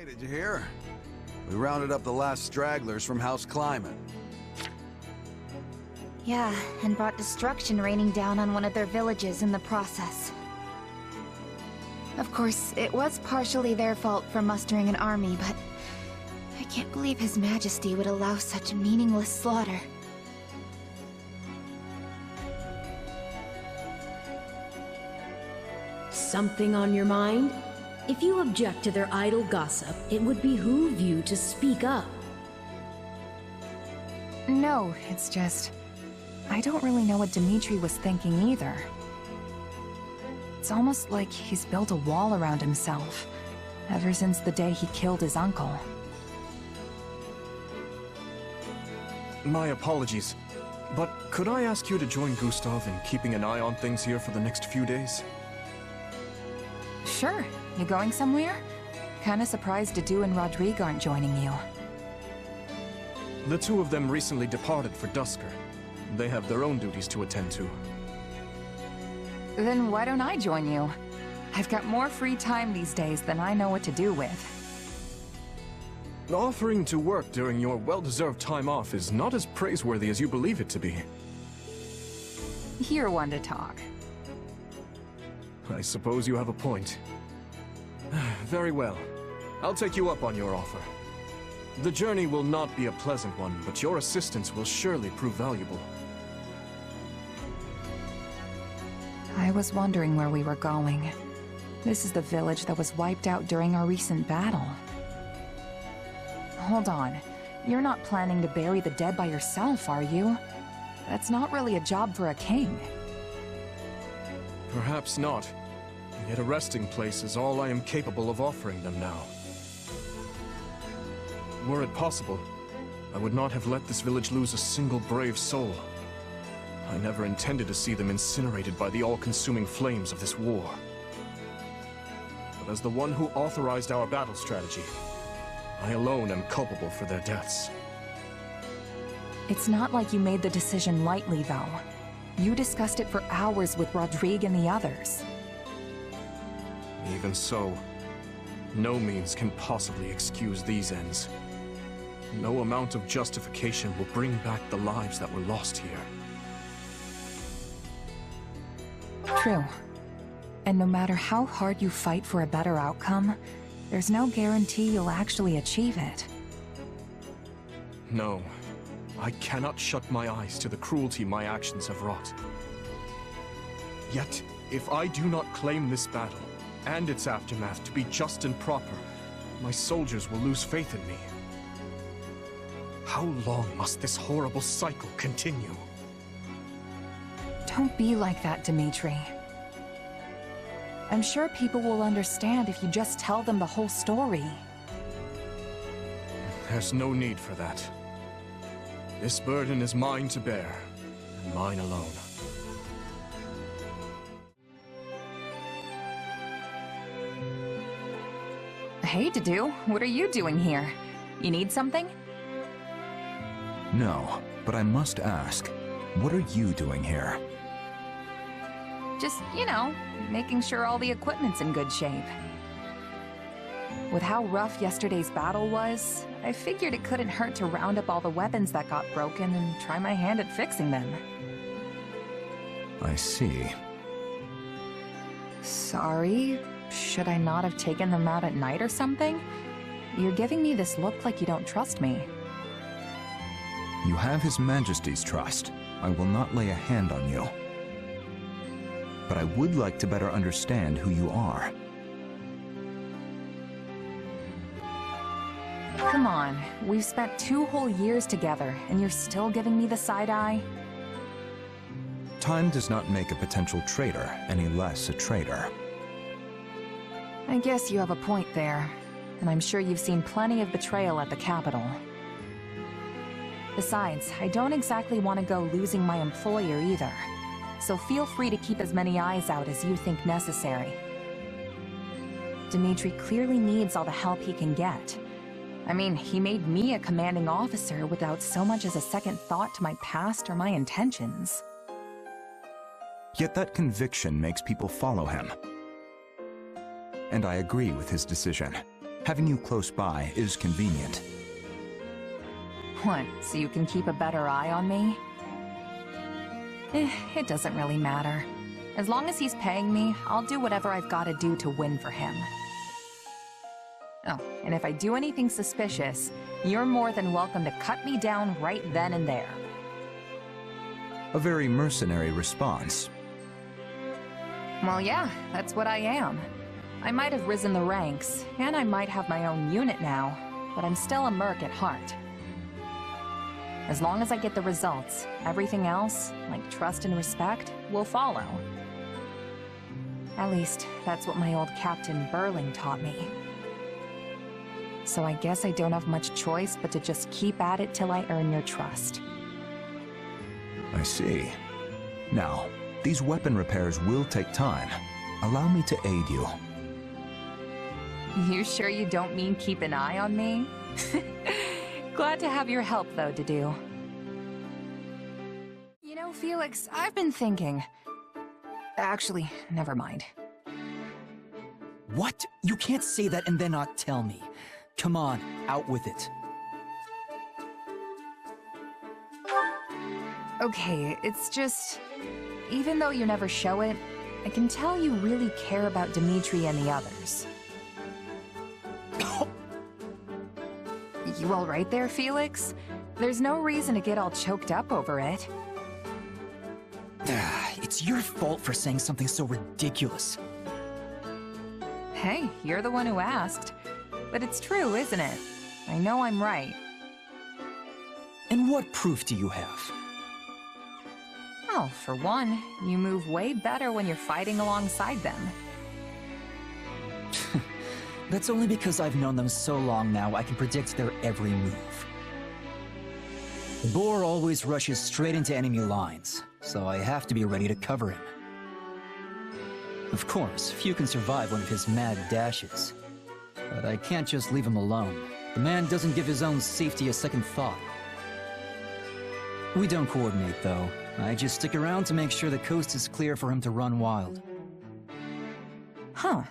did you hear? We rounded up the last stragglers from House Climate. Yeah, and brought destruction raining down on one of their villages in the process. Of course, it was partially their fault for mustering an army, but I can't believe His Majesty would allow such meaningless slaughter. Something on your mind? If you object to their idle gossip, it would behoove you to speak up. No, it's just... I don't really know what Dimitri was thinking either. It's almost like he's built a wall around himself, ever since the day he killed his uncle. My apologies, but could I ask you to join Gustav in keeping an eye on things here for the next few days? Sure. You going somewhere? Kinda surprised Dedue and Rodrigue aren't joining you. The two of them recently departed for Dusker. They have their own duties to attend to. Then why don't I join you? I've got more free time these days than I know what to do with. Offering to work during your well-deserved time off is not as praiseworthy as you believe it to be. You're one to talk. I suppose you have a point. Very well. I'll take you up on your offer. The journey will not be a pleasant one, but your assistance will surely prove valuable. I was wondering where we were going. This is the village that was wiped out during our recent battle. Hold on. You're not planning to bury the dead by yourself, are you? That's not really a job for a king. Perhaps not. Yet a resting place is all I am capable of offering them now. Were it possible, I would not have let this village lose a single brave soul. I never intended to see them incinerated by the all-consuming flames of this war. But as the one who authorized our battle strategy, I alone am culpable for their deaths. It's not like you made the decision lightly, though. You discussed it for hours with Rodrigue and the others. Even so, no means can possibly excuse these ends. No amount of justification will bring back the lives that were lost here. True. And no matter how hard you fight for a better outcome, there's no guarantee you'll actually achieve it. No, I cannot shut my eyes to the cruelty my actions have wrought. Yet, if I do not claim this battle, and its aftermath to be just and proper, my soldiers will lose faith in me. How long must this horrible cycle continue? Don't be like that, Dimitri. I'm sure people will understand if you just tell them the whole story. There's no need for that. This burden is mine to bear, and mine alone. Hey, Dedue, what are you doing here? You need something? No, but I must ask, what are you doing here? Just, you know, making sure all the equipment's in good shape. With how rough yesterday's battle was, I figured it couldn't hurt to round up all the weapons that got broken and try my hand at fixing them. I see. Sorry? Should I not have taken them out at night or something? You're giving me this look like you don't trust me. You have His Majesty's trust. I will not lay a hand on you. But I would like to better understand who you are. Come on, we've spent 2 whole years together, and you're still giving me the side eye? Time does not make a potential traitor any less a traitor. I guess you have a point there, and I'm sure you've seen plenty of betrayal at the capital. Besides, I don't exactly want to go losing my employer either, so feel free to keep as many eyes out as you think necessary. Dimitri clearly needs all the help he can get. I mean, he made me a commanding officer without so much as a second thought to my past or my intentions. Yet that conviction makes people follow him. And I agree with his decision. Having you close by is convenient. What, so you can keep a better eye on me? It doesn't really matter. As long as he's paying me, I'll do whatever I've got to do to win for him. Oh, and if I do anything suspicious, you're more than welcome to cut me down right then and there. A very mercenary response. Well, yeah, that's what I am. I might have risen the ranks, and I might have my own unit now, but I'm still a merc at heart. As long as I get the results, everything else, like trust and respect, will follow. At least, that's what my old Captain Burling taught me. So I guess I don't have much choice but to just keep at it till I earn your trust. I see. Now, these weapon repairs will take time. Allow me to aid you. You sure you don't mean keep an eye on me? Glad to have your help, though, Dedue. You know, Felix, I've been thinking... Actually, never mind. What? You can't say that and then not tell me. Come on, out with it. Okay, it's just... Even though you never show it, I can tell you really care about Dimitri and the others. You all right there, Felix? There's no reason to get all choked up over it. It's your fault for saying something so ridiculous. Hey, you're the one who asked. But it's true, isn't it? I know I'm right. And what proof do you have? Well, for one, you move way better when you're fighting alongside them. That's only because I've known them so long now I can predict their every move. Boar always rushes straight into enemy lines, so I have to be ready to cover him. Of course, few can survive one of his mad dashes. But I can't just leave him alone. The man doesn't give his own safety a second thought. We don't coordinate, though. I just stick around to make sure the coast is clear for him to run wild. Huh.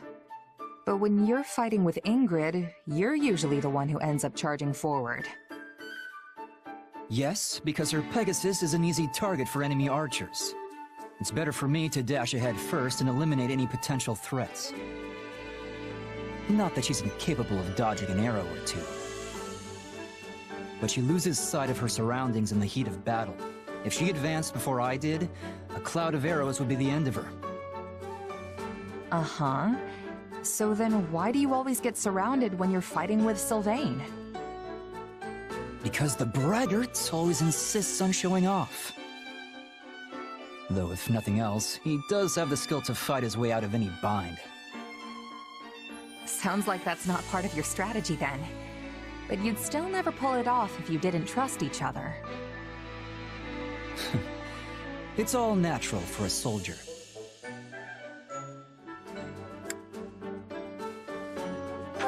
But when you're fighting with Ingrid, you're usually the one who ends up charging forward. Yes, because her Pegasus is an easy target for enemy archers. It's better for me to dash ahead first and eliminate any potential threats. Not that she's incapable of dodging an arrow or two. But she loses sight of her surroundings in the heat of battle. If she advanced before I did, a cloud of arrows would be the end of her. Uh-huh. So then why do you always get surrounded when you're fighting with Sylvain? Because the braggart always insists on showing off. Though if nothing else, he does have the skill to fight his way out of any bind. Sounds like that's not part of your strategy then. But you'd still never pull it off if you didn't trust each other. It's all natural for a soldier.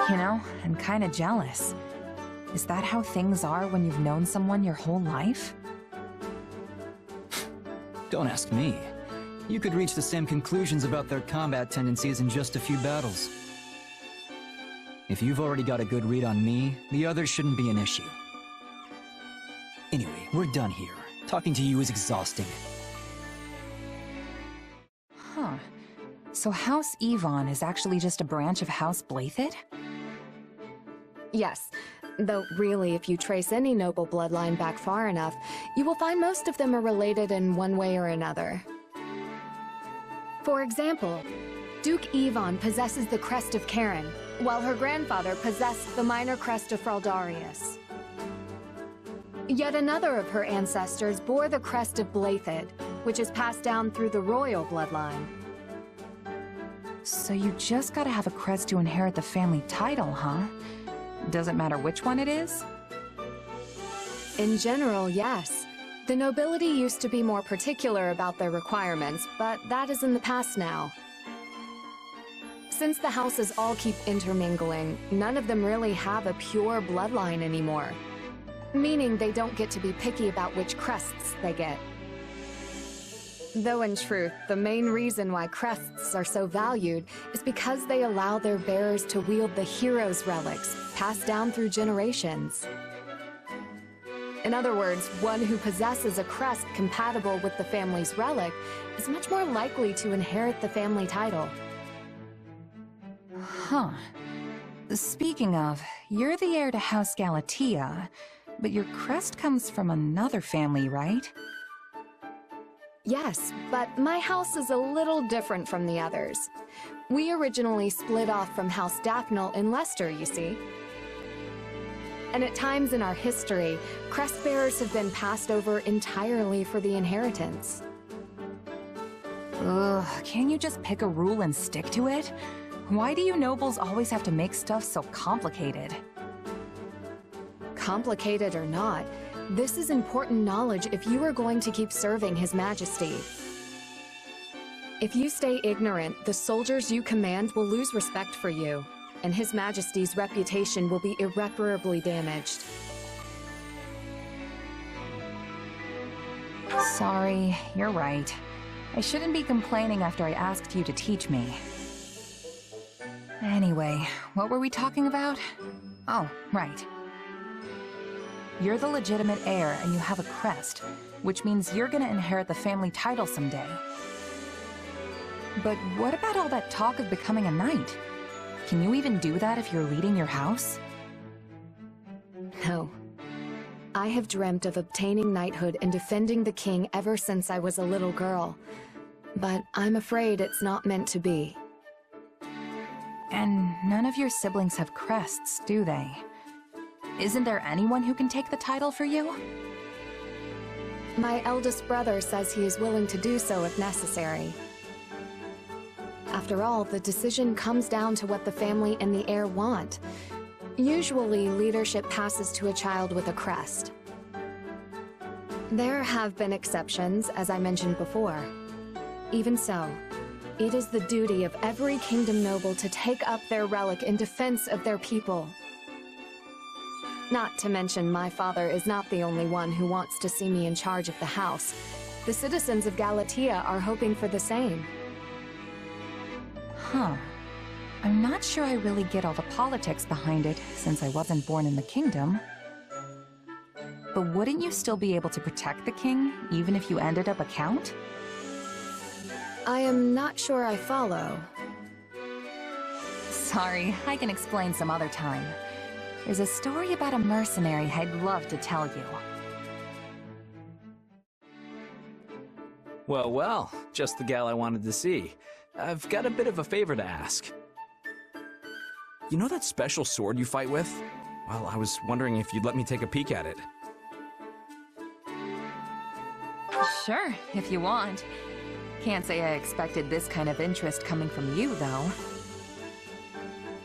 You know, I'm kinda jealous. Is that how things are when you've known someone your whole life? Don't ask me. You could reach the same conclusions about their combat tendencies in just a few battles. If you've already got a good read on me, the others shouldn't be an issue. Anyway, we're done here. Talking to you is exhausting. Huh. So House Yvonne is actually just a branch of House Blythed? Yes, though really if you trace any noble bloodline back far enough, you will find most of them are related in one way or another. For example, Duke Yvonne possesses the crest of Karen, while her grandfather possessed the minor crest of Fraldarius. Yet another of her ancestors bore the crest of Blythed, which is passed down through the royal bloodline. So you just gotta have a crest to inherit the family title, huh? Doesn't matter which one it is? In general, yes. The nobility used to be more particular about their requirements, but that is in the past now. Since the houses all keep intermingling, none of them really have a pure bloodline anymore. Meaning they don't get to be picky about which crests they get. Though in truth, the main reason why crests are so valued is because they allow their bearers to wield the hero's relics, passed down through generations. In other words, one who possesses a crest compatible with the family's relic is much more likely to inherit the family title. Huh. Speaking of, you're the heir to House Galatea, but your crest comes from another family, right? Yes, but my house is a little different from the others. We originally split off from House Daphne in Leicester, you see. And at times in our history, crest bearers have been passed over entirely for the inheritance. Ugh, can't you just pick a rule and stick to it? Why do you nobles always have to make stuff so complicated? Complicated or not, this is important knowledge if you are going to keep serving His Majesty. If you stay ignorant, the soldiers you command will lose respect for you, and His Majesty's reputation will be irreparably damaged. Sorry, you're right. I shouldn't be complaining after I asked you to teach me. Anyway, what were we talking about? Oh, right. You're the legitimate heir and you have a crest, which means you're gonna inherit the family title someday. But what about all that talk of becoming a knight? Can you even do that if you're leading your house? No. I have dreamt of obtaining knighthood and defending the king ever since I was a little girl. But I'm afraid it's not meant to be. And none of your siblings have crests, do they? Isn't there anyone who can take the title for you? My eldest brother says he is willing to do so if necessary. After all, the decision comes down to what the family and the heir want. Usually, leadership passes to a child with a crest. There have been exceptions, as I mentioned before. Even so, it is the duty of every kingdom noble to take up their relic in defense of their people. Not to mention, my father is not the only one who wants to see me in charge of the house. The citizens of Galatea are hoping for the same. Huh. I'm not sure I really get all the politics behind it, since I wasn't born in the kingdom. But wouldn't you still be able to protect the king, even if you ended up a count? I am not sure I follow. Sorry, I can explain some other time. There's a story about a mercenary I'd love to tell you. Well, well, just the gal I wanted to see. I've got a bit of a favor to ask. You know that special sword you fight with? Well, I was wondering if you'd let me take a peek at it. Sure, if you want. Can't say I expected this kind of interest coming from you, though.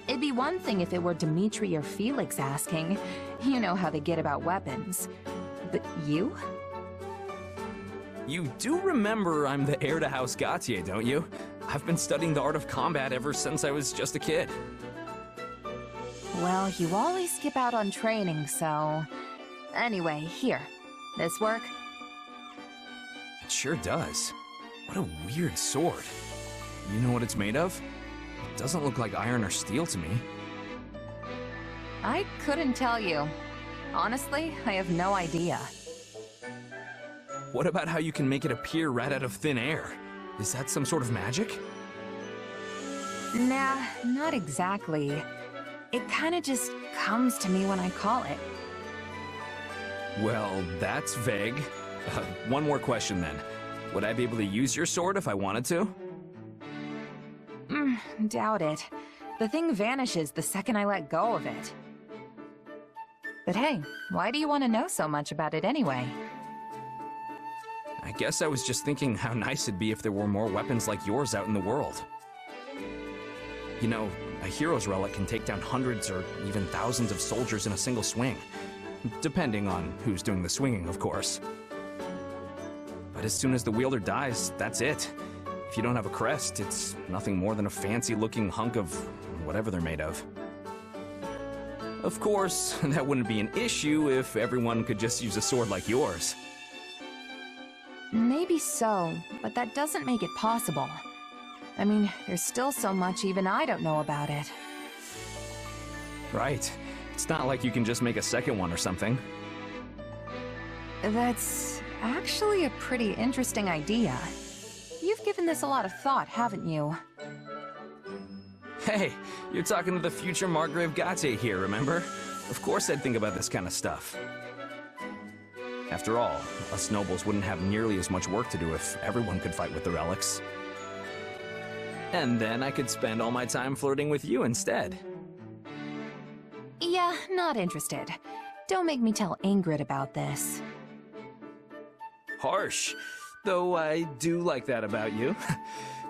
It'd be one thing if it were Dimitri or Felix asking. You know how they get about weapons. But you? You do remember I'm the heir to House Gautier, don't you? I've been studying the art of combat ever since I was just a kid. Well, you always skip out on training, so... Anyway, here. This work? It sure does. What a weird sword. You know what it's made of? It doesn't look like iron or steel to me. I couldn't tell you. Honestly, I have no idea. What about how you can make it appear right out of thin air? Is that some sort of magic? Nah, not exactly. It kinda just comes to me when I call it. Well, that's vague. One more question then. Would I be able to use your sword if I wanted to? Doubt it. The thing vanishes the second I let go of it. But hey, why do you want to know so much about it anyway? I guess I was just thinking how nice it'd be if there were more weapons like yours out in the world. You know, a hero's relic can take down hundreds or even thousands of soldiers in a single swing. Depending on who's doing the swinging, of course. But as soon as the wielder dies, that's it. If you don't have a crest, it's nothing more than a fancy-looking hunk of whatever they're made of. Of course, that wouldn't be an issue if everyone could just use a sword like yours. Maybe Maybe so, but that doesn't make it possible. I mean, there's still so much even I don't know about it. Right. It's not like you can just make a second one or something. That's actually a pretty interesting idea. You've given this a lot of thought, haven't you? Hey, you're talking to the future Margrave Gautier here, remember? Of course I'd think about this kind of stuff. After all, us nobles wouldn't have nearly as much work to do if everyone could fight with the relics. And then I could spend all my time flirting with you instead. Yeah, not interested. Don't make me tell Ingrid about this. Harsh. Though I do like that about you.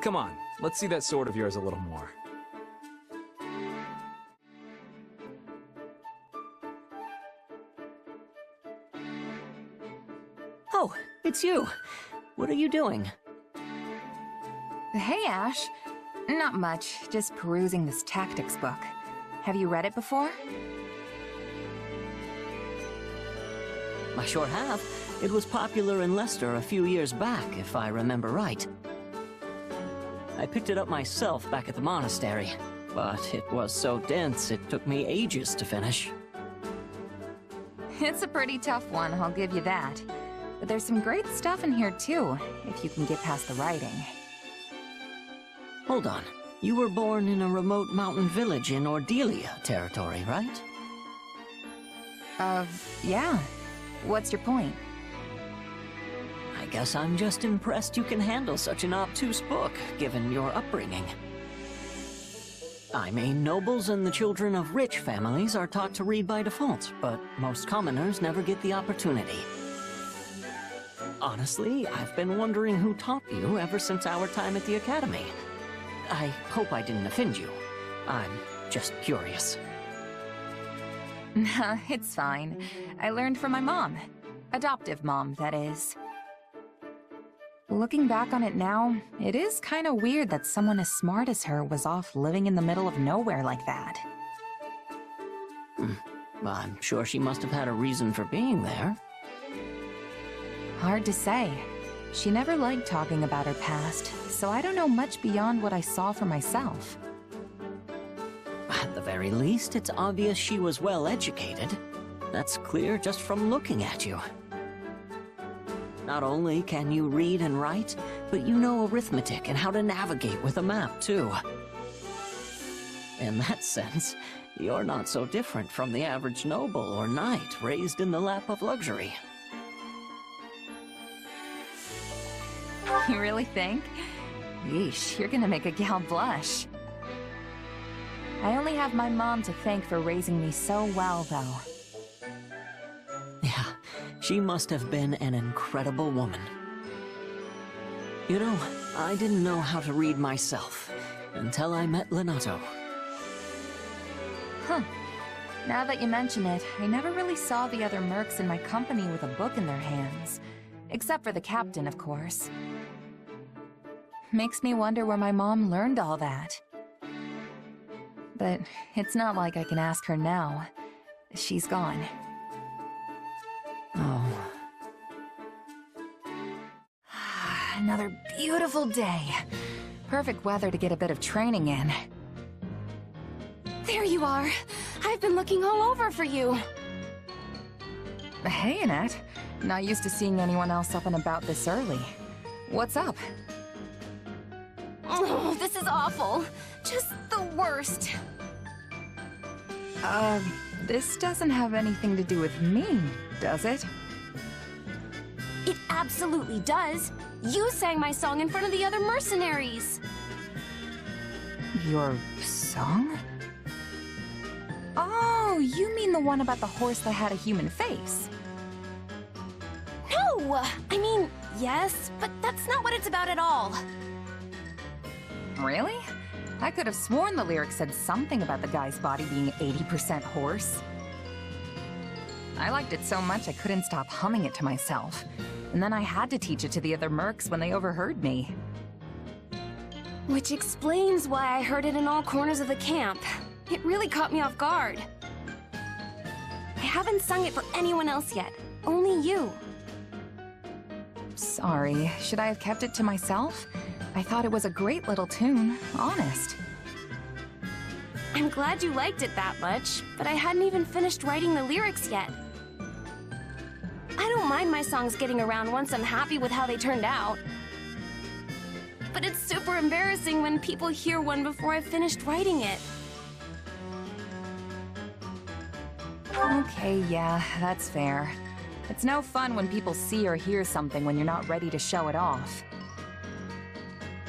Come on, let's see that sword of yours a little more. Oh, it's you. What are you doing? Hey, Ashe. Not much, just perusing this tactics book. Have you read it before? I sure have. It was popular in Leicester a few years back, if I remember right. I picked it up myself back at the monastery, but it was so dense it took me ages to finish. It's a pretty tough one, I'll give you that. But there's some great stuff in here too, if you can get past the writing. Hold on. You were born in a remote mountain village in Ordelia territory, right? Yeah. What's your point? I guess I'm just impressed you can handle such an obtuse book, given your upbringing. I mean, nobles and the children of rich families are taught to read by default, but most commoners never get the opportunity. Honestly, I've been wondering who taught you ever since our time at the academy. I hope I didn't offend you. I'm just curious. Nah, it's fine. I learned from my mom. Adoptive mom, that is. Looking back on it now, it is kind of weird that someone as smart as her was off living in the middle of nowhere like that. Well, I'm sure she must have had a reason for being there. Hard to say. She never liked talking about her past, so I don't know much beyond what I saw for myself. At the very least, it's obvious she was well educated. That's clear just from looking at you. Not only can you read and write, but you know arithmetic and how to navigate with a map, too. In that sense, you're not so different from the average noble or knight raised in the lap of luxury. You really think? Yeesh, you're gonna make a gal blush. I only have my mom to thank for raising me so well, though. Yeah, she must have been an incredible woman. You know, I didn't know how to read myself until I met Lenato. Huh. Now that you mention it, I never really saw the other mercs in my company with a book in their hands. Except for the captain, of course. Makes me wonder where my mom learned all that. But it's not like I can ask her now. She's gone. Oh. Another beautiful day. Perfect weather to get a bit of training in. There you are. I've been looking all over for you. Hey, Annette. Not used to seeing anyone else up and about this early. What's up? Oh, this is awful. Just the worst. This doesn't have anything to do with me, does it? It absolutely does. You sang my song in front of the other mercenaries. Your song? Oh, you mean the one about the horse that had a human face? No! I mean, yes, but that's not what it's about at all. Really? I could have sworn the lyrics said something about the guy's body being 80% horse. I liked it so much I couldn't stop humming it to myself. And then I had to teach it to the other mercs when they overheard me. Which explains why I heard it in all corners of the camp. It really caught me off guard. I haven't sung it for anyone else yet. Only you. Sorry, should I have kept it to myself? I thought it was a great little tune, honest. I'm glad you liked it that much, but I hadn't even finished writing the lyrics yet. I don't mind my songs getting around once I'm happy with how they turned out. But it's super embarrassing when people hear one before I've finished writing it. Okay, yeah, that's fair. It's no fun when people see or hear something when you're not ready to show it off.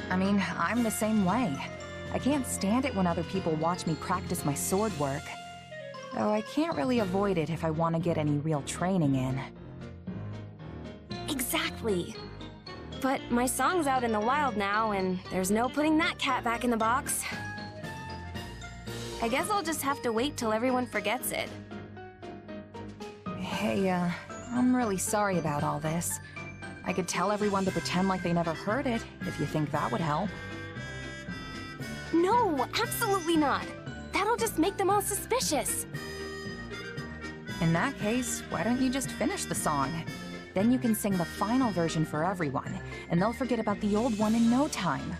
I mean, I'm the same way. I can't stand it when other people watch me practice my sword work. Though I can't really avoid it if I want to get any real training in. Exactly. But my song's out in the wild now, and there's no putting that cat back in the box. I guess I'll just have to wait till everyone forgets it. Hey, I'm really sorry about all this. I could tell everyone to pretend like they never heard it, if you think that would help. No, absolutely not. That'll just make them all suspicious. In that case, why don't you just finish the song? Then you can sing the final version for everyone, and they'll forget about the old one in no time.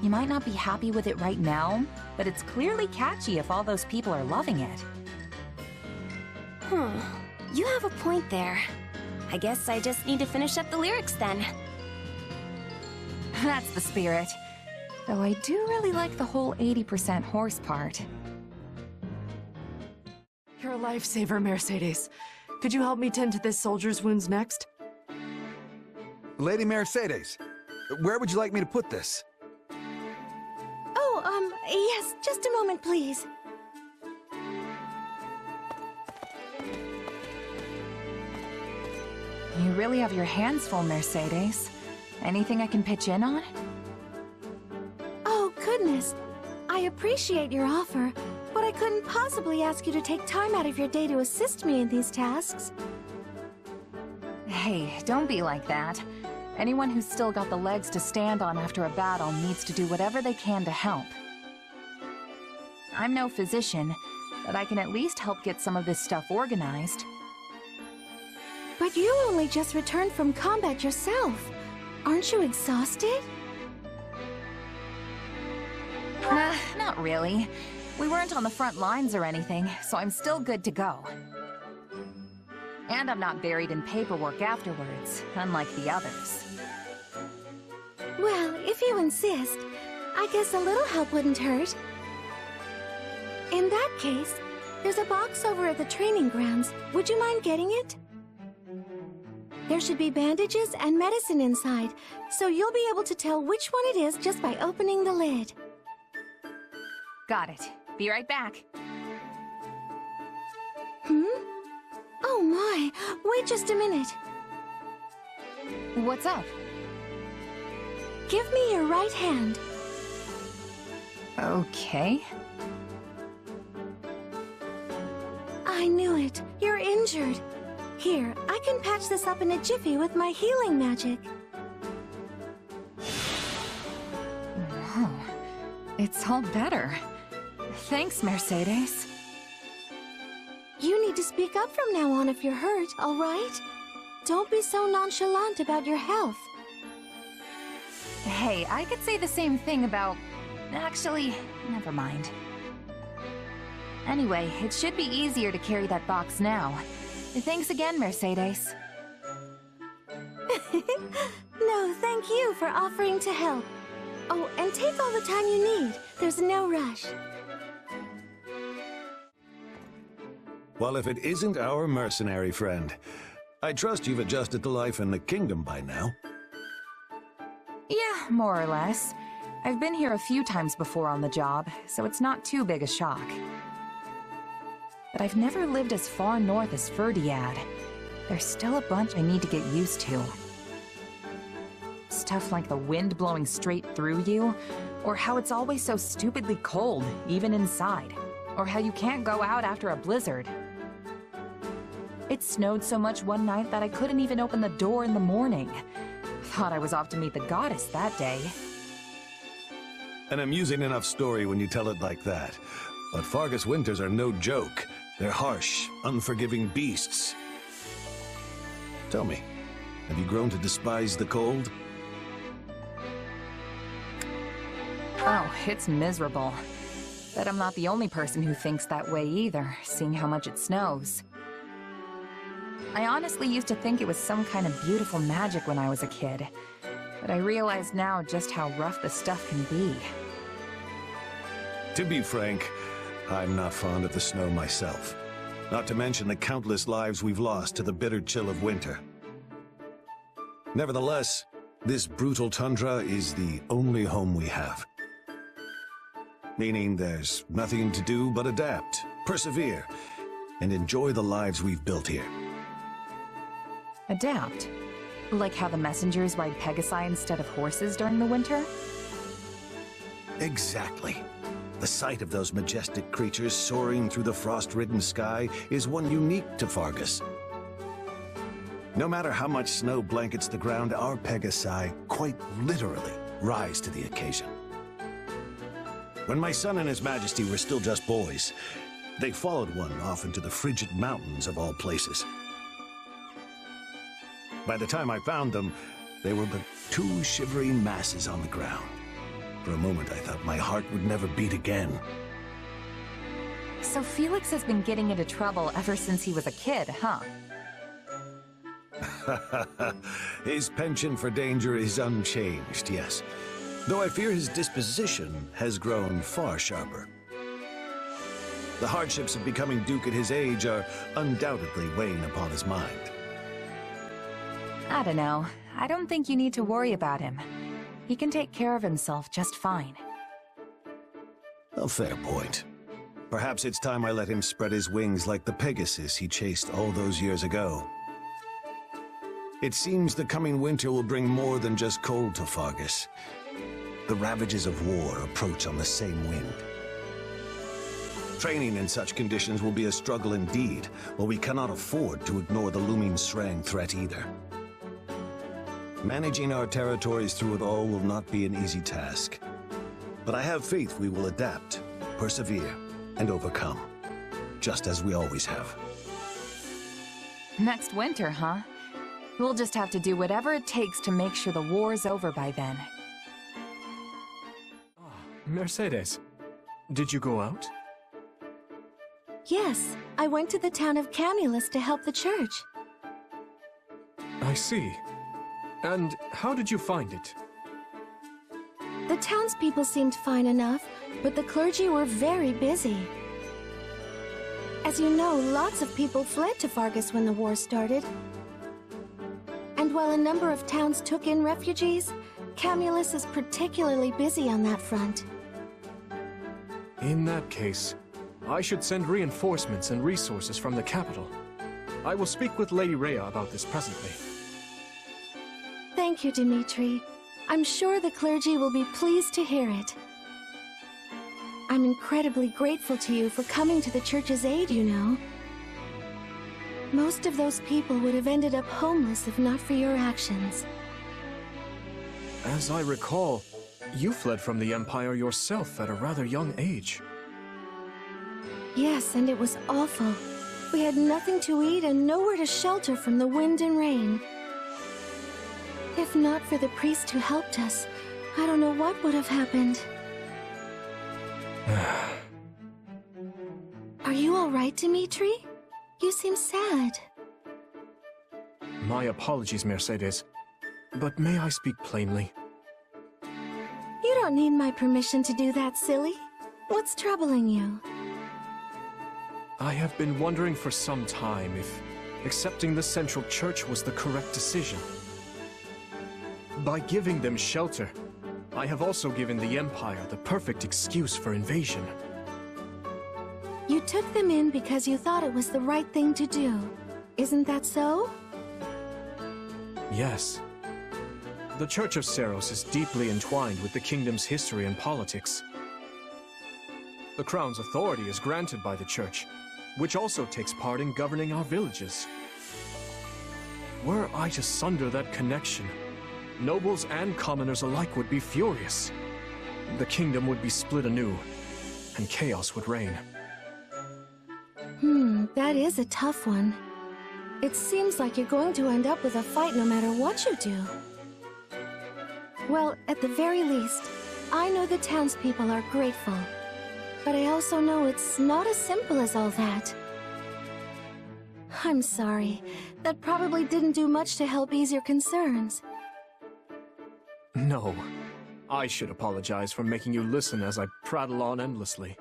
You might not be happy with it right now, but it's clearly catchy if all those people are loving it. You have a point there. I guess I just need to finish up the lyrics then. That's the spirit. Though I do really like the whole 80% horse part. You're a lifesaver, Mercedes. Could you help me tend to this soldier's wounds next? Lady Mercedes, where would you like me to put this? Oh, yes, just a moment, please. You really have your hands full, Mercedes. Anything I can pitch in on? Oh, goodness. I appreciate your offer, but I couldn't possibly ask you to take time out of your day to assist me in these tasks. Hey, don't be like that. Anyone who's still got the legs to stand on after a battle needs to do whatever they can to help. I'm no physician, but I can at least help get some of this stuff organized. But you only just returned from combat yourself. Aren't you exhausted? Nah, not really. We weren't on the front lines or anything, so I'm still good to go. And I'm not buried in paperwork afterwards, unlike the others. Well, if you insist, I guess a little help wouldn't hurt. In that case, there's a box over at the training grounds. Would you mind getting it? There should be bandages and medicine inside, so you'll be able to tell which one it is just by opening the lid. Got it. Be right back. Oh my, wait just a minute. What's up? Give me your right hand. Okay. I knew it. You're injured. Here, I can patch this up in a jiffy with my healing magic. Oh, it's all better. Thanks, Mercedes. You need to speak up from now on if you're hurt, all right? Don't be so nonchalant about your health. Hey, I could say the same thing about... Actually, never mind. Anyway, it should be easier to carry that box now. Thanks again, Mercedes. No, thank you for offering to help. Oh, and take all the time you need. There's no rush. Well, if it isn't our mercenary friend, I trust you've adjusted to life in the kingdom by now. Yeah, more or less. I've been here a few times before on the job, so it's not too big a shock. But I've never lived as far north as Ferdiad. There's still a bunch I need to get used to. Stuff like the wind blowing straight through you, or how it's always so stupidly cold, even inside, or how you can't go out after a blizzard. It snowed so much one night that I couldn't even open the door in the morning. Thought I was off to meet the goddess that day. An amusing enough story when you tell it like that. But Fargus winters are no joke. They're harsh, unforgiving beasts. Tell me, Have you grown to despise the cold? Oh, it's miserable. Bet I'm not the only person who thinks that way either, seeing how much it snows. I honestly used to think it was some kind of beautiful magic when I was a kid, but I realize now just how rough the stuff can be. To be frank, I'm not fond of the snow myself. Not to mention the countless lives we've lost to the bitter chill of winter. Nevertheless, this brutal tundra is the only home we have. Meaning there's nothing to do but adapt, persevere, and enjoy the lives we've built here. Adapt? Like how the messengers ride Pegasi instead of horses during the winter? Exactly. The sight of those majestic creatures soaring through the frost-ridden sky is one unique to Fargus. No matter how much snow blankets the ground, our Pegasi quite literally rise to the occasion. When my son and His Majesty were still just boys, they followed one off into the frigid mountains of all places. By the time I found them, they were but two shivering masses on the ground. For a moment, I thought my heart would never beat again. So Felix has been getting into trouble ever since he was a kid, huh? His penchant for danger is unchanged, yes. Though I fear his disposition has grown far sharper. The hardships of becoming Duke at his age are undoubtedly weighing upon his mind. I don't know. I don't think you need to worry about him. He can take care of himself just fine. A fair point. Perhaps it's time I let him spread his wings like the Pegasus he chased all those years ago. It seems the coming winter will bring more than just cold to Fargus. The ravages of war approach on the same wind. Training in such conditions will be a struggle indeed, while we cannot afford to ignore the looming Srang threat either. Managing our territories through it all will not be an easy task. But I have faith we will adapt, persevere, and overcome, just as we always have. Next winter, huh? We'll just have to do whatever it takes to make sure the war's over by then. Mercedes, did you go out? Yes, I went to the town of Camulus to help the church. I see. And how did you find it? The townspeople seemed fine enough, but the clergy were very busy. As you know, lots of people fled to Fargus when the war started. And while a number of towns took in refugees, Camulus is particularly busy on that front. In that case, I should send reinforcements and resources from the capital. I will speak with Lady Rhea about this presently. Thank you, Dimitri. I'm sure the clergy will be pleased to hear it. I'm incredibly grateful to you for coming to the church's aid, you know. Most of those people would have ended up homeless if not for your actions. As I recall, you fled from the Empire yourself at a rather young age. Yes, and it was awful. We had nothing to eat and nowhere to shelter from the wind and rain. If not for the priest who helped us, I don't know what would have happened. Are you all right, Dimitri? You seem sad. My apologies, Mercedes. But may I speak plainly? You don't need my permission to do that, silly. What's troubling you? I have been wondering for some time if accepting the Central Church was the correct decision. By giving them shelter, I have also given the Empire the perfect excuse for invasion. You took them in because you thought it was the right thing to do. Isn't that so? Yes. The Church of Seiros is deeply entwined with the kingdom's history and politics. The Crown's authority is granted by the Church, which also takes part in governing our villages. Were I to sunder that connection, nobles and commoners alike would be furious. The kingdom would be split anew, and chaos would reign. That is a tough one. It seems like you're going to end up with a fight no matter what you do. Well, at the very least, I know the townspeople are grateful. But I also know it's not as simple as all that. I'm sorry. That probably didn't do much to help ease your concerns. No. I should apologize for making you listen as I prattle on endlessly.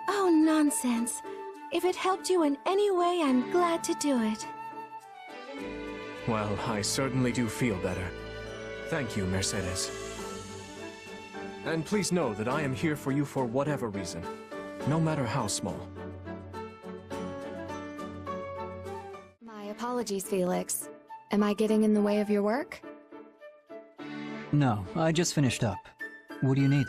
Oh, nonsense. If it helped you in any way, I'm glad to do it. Well, I certainly do feel better. Thank you, Mercedes. And please know that I am here for you for whatever reason, no matter how small. My apologies, Felix. Am I getting in the way of your work? No, I just finished up. What do you need?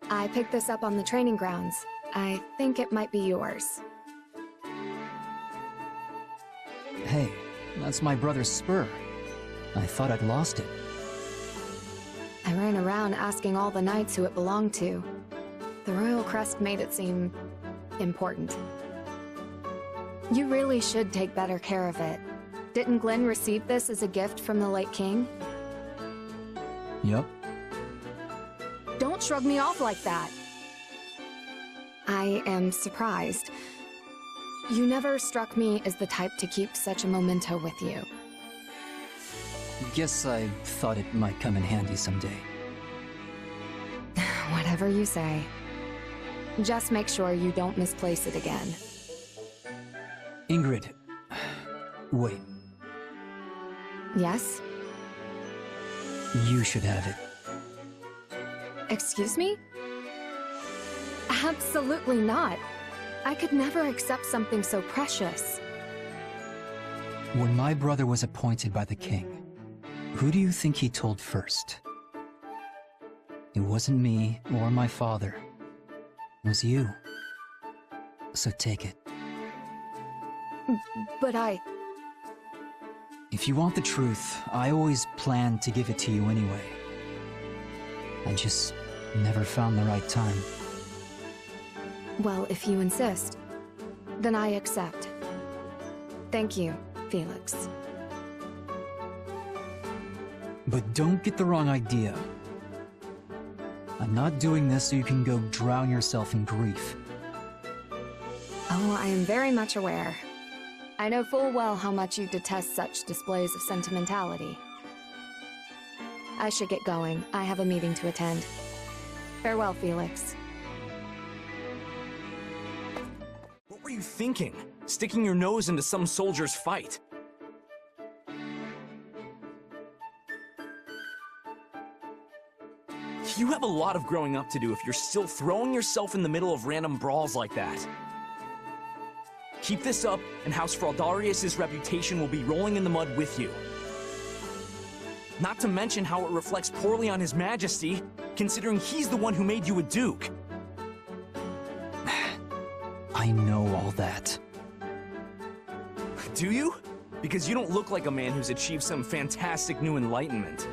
I picked this up on the training grounds. I think it might be yours. Hey, that's my brother's spur. I thought I'd lost it. I ran around asking all the knights who it belonged to. The royal crest made it seem important. You really should take better care of it. Didn't Glenn receive this as a gift from the late king? Yup. Don't shrug me off like that. I am surprised. You never struck me as the type to keep such a memento with you. Guess I thought it might come in handy someday. Whatever you say. Just make sure you don't misplace it again. Ingrid. Wait. Yes? You should have it. Excuse me? Absolutely not. I could never accept something so precious. When my brother was appointed by the king, who do you think he told first? It wasn't me or my father. It was you. So take it. But If you want the truth, I always planned to give it to you anyway. I just never found the right time. Well, if you insist, then I accept. Thank you, Felix. But don't get the wrong idea. I'm not doing this so you can go drown yourself in grief. Oh, I am very much aware. I know full well how much you detest such displays of sentimentality. I should get going. I have a meeting to attend. Farewell, Felix. What were you thinking? Sticking your nose into some soldier's fight? You have a lot of growing up to do if you're still throwing yourself in the middle of random brawls like that. Keep this up, and House Fraldarius' reputation will be rolling in the mud with you. Not to mention how it reflects poorly on His Majesty, considering he's the one who made you a duke. I know all that. Do you? Because you don't look like a man who's achieved some fantastic new enlightenment.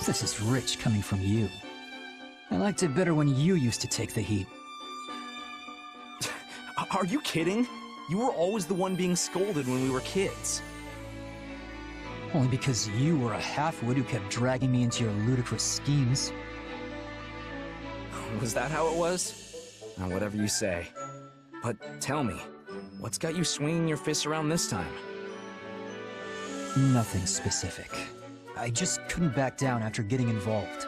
This is rich coming from you. I liked it better when you used to take the heat. Are you kidding? You were always the one being scolded when we were kids. Only because you were a half-wit who kept dragging me into your ludicrous schemes. Was that how it was? Whatever you say. But tell me, what's got you swinging your fists around this time? Nothing specific. I just couldn't back down after getting involved.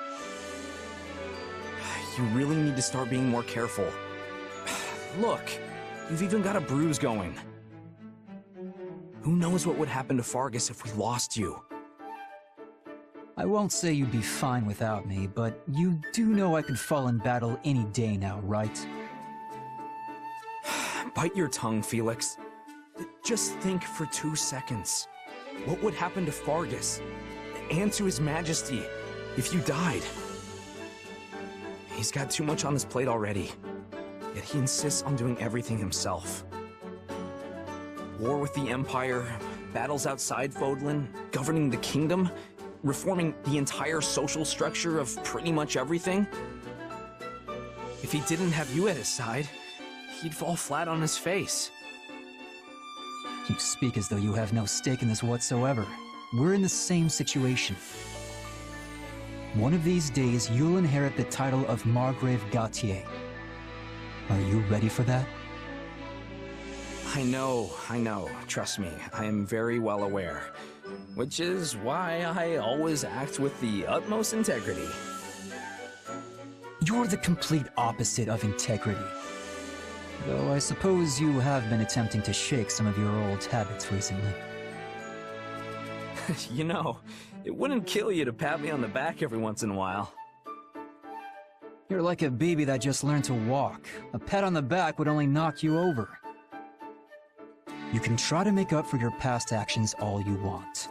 You really need to start being more careful. Look, you've even got a bruise going. Who knows what would happen to Fargus if we lost you? I won't say you'd be fine without me, but you do know I could fall in battle any day now, right? Bite your tongue, Felix. Just think for 2 seconds. What would happen to Fargus? And to His Majesty if you died? He's got too much on his plate already, yet he insists on doing everything himself. War with the Empire, battles outside Fodlan, governing the kingdom, reforming the entire social structure of pretty much everything. If he didn't have you at his side, he'd fall flat on his face. You speak as though you have no stake in this whatsoever. We're in the same situation. One of these days, you'll inherit the title of Margrave Gautier. Are you ready for that? I know. Trust me, I am very well aware. Which is why I always act with the utmost integrity. You're the complete opposite of integrity. Though I suppose you have been attempting to shake some of your old habits recently. You know, it wouldn't kill you to pat me on the back every once in a while. You're like a baby that just learned to walk. A pat on the back would only knock you over. You can try to make up for your past actions all you want,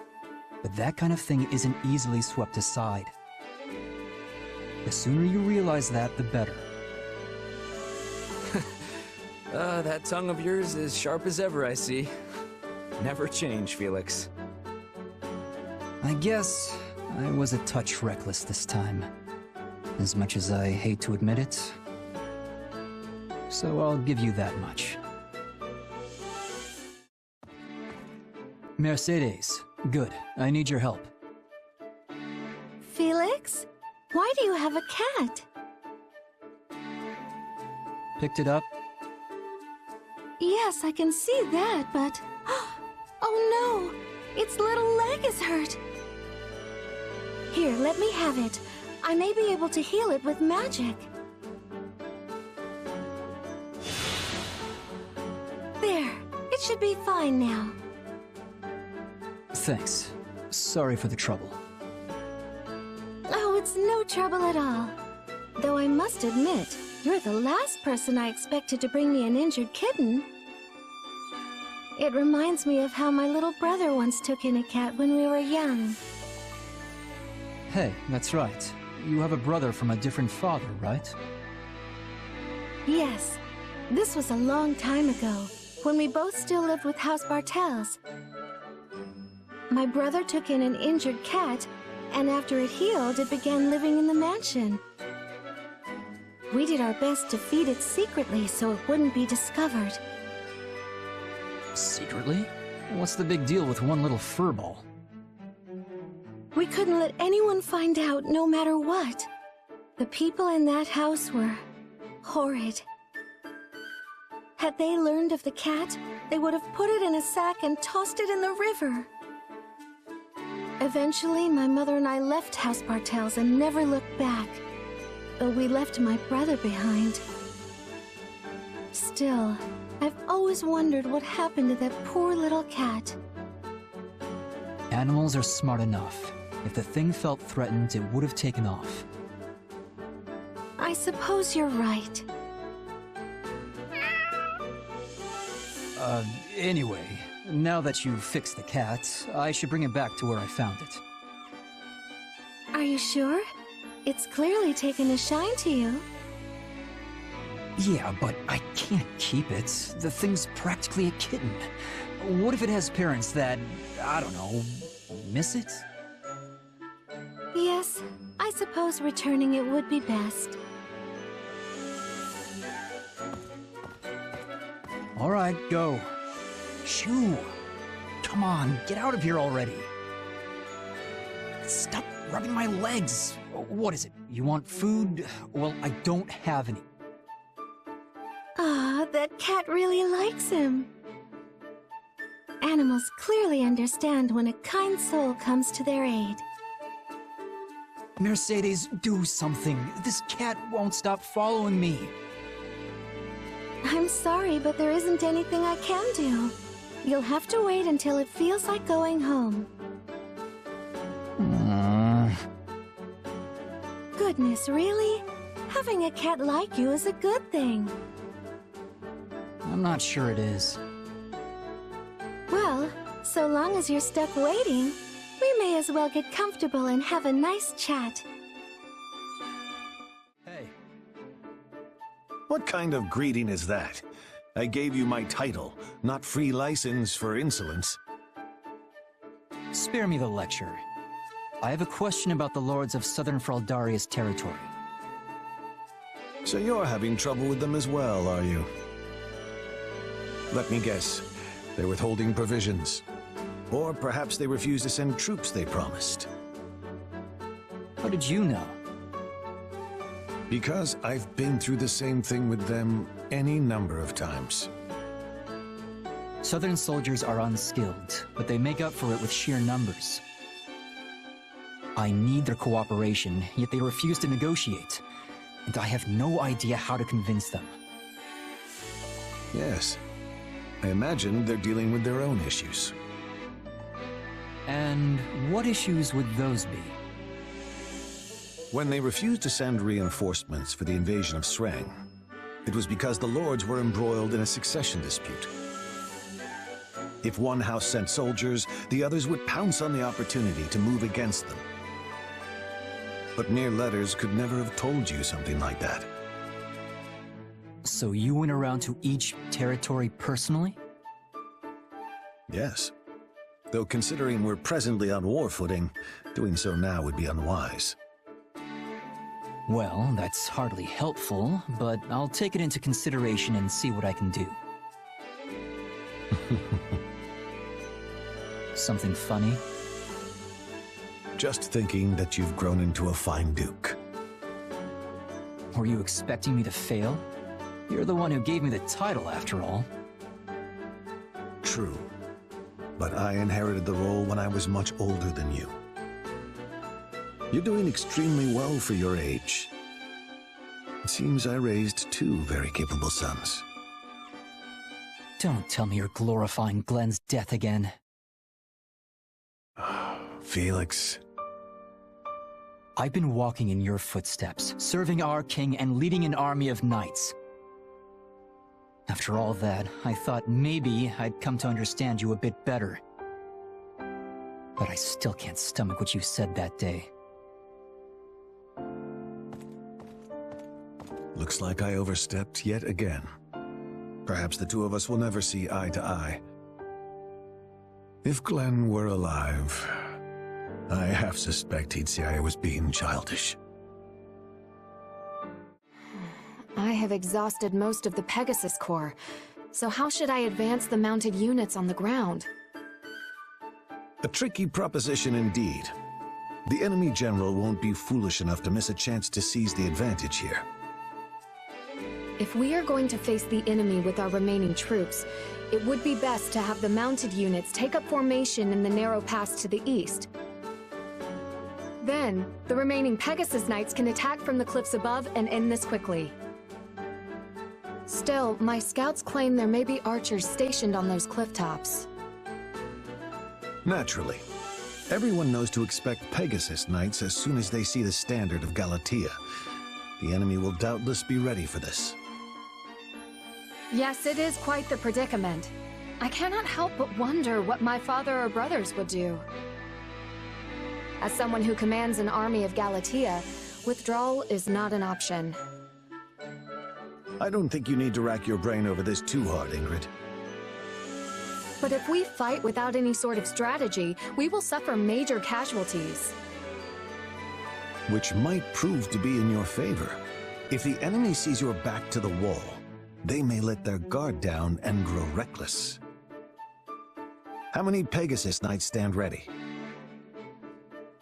but that kind of thing isn't easily swept aside. The sooner you realize that, the better. That tongue of yours is sharp as ever, I see. Never change, Felix. I guess I was a touch reckless this time, as much as I hate to admit it. So I'll give you that much. Mercedes, good. I need your help. Felix? Why do you have a cat? Picked it up? Yes, I can see that, but... Oh no! Its little leg is hurt! Here, let me have it. I may be able to heal it with magic. There. It should be fine now. Thanks. Sorry for the trouble. Oh, it's no trouble at all. Though I must admit, you're the last person I expected to bring me an injured kitten. It reminds me of how my little brother once took in a cat when we were young. Hey, that's right. You have a brother from a different father, right? Yes. This was a long time ago, when we both still lived with House Bartels. My brother took in an injured cat, and after it healed, it began living in the mansion. We did our best to feed it secretly so it wouldn't be discovered. Secretly? What's the big deal with one little furball? We couldn't let anyone find out, no matter what. The people in that house were horrid. Had they learned of the cat, they would have put it in a sack and tossed it in the river. Eventually, my mother and I left House Bartels and never looked back. Though we left my brother behind. Still, I've always wondered what happened to that poor little cat. Animals are smart enough. If the thing felt threatened, it would have taken off. I suppose you're right. Anyway, now that you've fixed the cat, I should bring it back to where I found it. Are you sure? It's clearly taken a shine to you. Yeah, but I can't keep it. The thing's practically a kitten. What if it has parents that, I don't know, miss it? Yes, I suppose returning it would be best. All right, go. Shoo! Come on, get out of here already. Stop rubbing my legs. What is it? You want food? Well, I don't have any. Ah, that cat really likes him. Animals clearly understand when a kind soul comes to their aid. Mercedes, do something. This cat won't stop following me. I'm sorry, but there isn't anything I can do. You'll have to wait until it feels like going home. Goodness, really? Having a cat like you is a good thing. I'm not sure it is. Well, so long as you're stuck waiting, we may as well get comfortable and have a nice chat. Hey. What kind of greeting is that? I gave you my title, not free license for insolence. Spare me the lecture. I have a question about the lords of Southern Fraldaria's territory. So you're having trouble with them as well, are you? Let me guess. They're withholding provisions. Or perhaps they refuse to send troops they promised. How did you know? Because I've been through the same thing with them any number of times. Southern soldiers are unskilled, but they make up for it with sheer numbers. I need their cooperation, yet they refuse to negotiate. And I have no idea how to convince them. Yes. I imagine they're dealing with their own issues. And what issues would those be? When they refused to send reinforcements for the invasion of Sreng, it was because the lords were embroiled in a succession dispute. If one house sent soldiers, the others would pounce on the opportunity to move against them. But mere letters could never have told you something like that. So you went around to each territory personally? Yes. Though considering we're presently on war footing, doing so now would be unwise. Well, that's hardly helpful, but I'll take it into consideration and see what I can do. Something funny? Just thinking that you've grown into a fine duke. Were you expecting me to fail? You're the one who gave me the title, after all. True. But I inherited the role when I was much older than you. You're doing extremely well for your age. It seems I raised two very capable sons. Don't tell me you're glorifying Glenn's death again. Felix. I've been walking in your footsteps, serving our king and leading an army of knights. After all that, I thought maybe I'd come to understand you a bit better. But I still can't stomach what you said that day. Looks like I overstepped yet again. Perhaps the two of us will never see eye to eye. If Glenn were alive, I half suspect he'd say I was being childish. I have exhausted most of the Pegasus Corps, so how should I advance the mounted units on the ground? A tricky proposition indeed. The enemy general won't be foolish enough to miss a chance to seize the advantage here. If we are going to face the enemy with our remaining troops, it would be best to have the mounted units take up formation in the narrow pass to the east. Then, the remaining Pegasus Knights can attack from the cliffs above and end this quickly. Still, my scouts claim there may be archers stationed on those cliff tops. Naturally. Everyone knows to expect Pegasus Knights as soon as they see the standard of Galatea. The enemy will doubtless be ready for this. Yes, it is quite the predicament. I cannot help but wonder what my father or brothers would do. As someone who commands an army of Galatea, withdrawal is not an option. I don't think you need to rack your brain over this too hard, Ingrid. But if we fight without any sort of strategy, we will suffer major casualties. Which might prove to be in your favor. If the enemy sees your back to the wall, they may let their guard down and grow reckless. How many Pegasus Knights stand ready?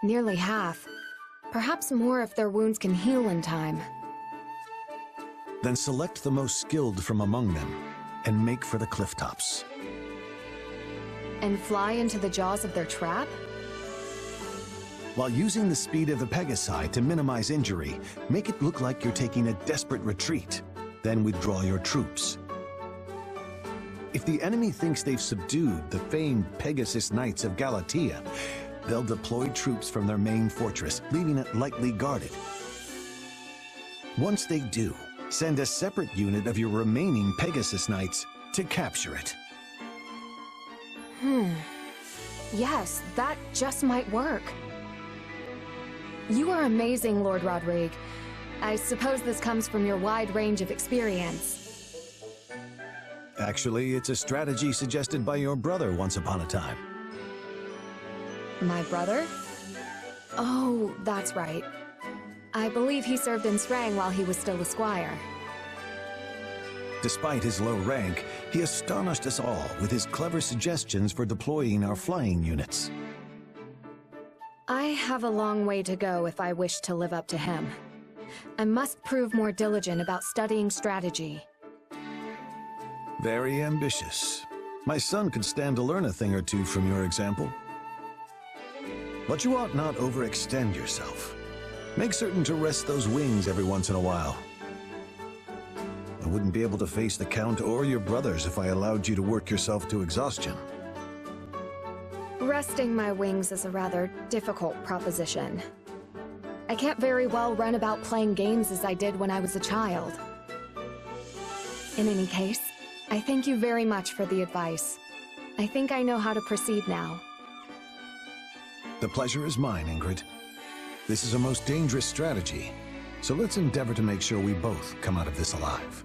Nearly half. Perhaps more if their wounds can heal in time. Then select the most skilled from among them and make for the cliff tops. And fly into the jaws of their trap? While using the speed of the Pegasi to minimize injury, make it look like you're taking a desperate retreat. Then withdraw your troops. If the enemy thinks they've subdued the famed Pegasus Knights of Galatea, they'll deploy troops from their main fortress, leaving it lightly guarded. Once they do, send a separate unit of your remaining Pegasus Knights to capture it. Yes, that just might work. You are amazing, Lord Rodrigue. I suppose this comes from your wide range of experience. Actually, it's a strategy suggested by your brother once upon a time. My brother? Oh, that's right. I believe he served in Sreng while he was still a squire. Despite his low rank, he astonished us all with his clever suggestions for deploying our flying units. I have a long way to go if I wish to live up to him. I must prove more diligent about studying strategy. Very ambitious. My son could stand to learn a thing or two from your example. But you ought not overextend yourself. Make certain to rest those wings every once in a while. I wouldn't be able to face the Count or your brothers if I allowed you to work yourself to exhaustion. Resting my wings is a rather difficult proposition. I can't very well run about playing games as I did when I was a child. In any case, I thank you very much for the advice. I think I know how to proceed now. The pleasure is mine, Ingrid. This is a most dangerous strategy, so let's endeavor to make sure we both come out of this alive.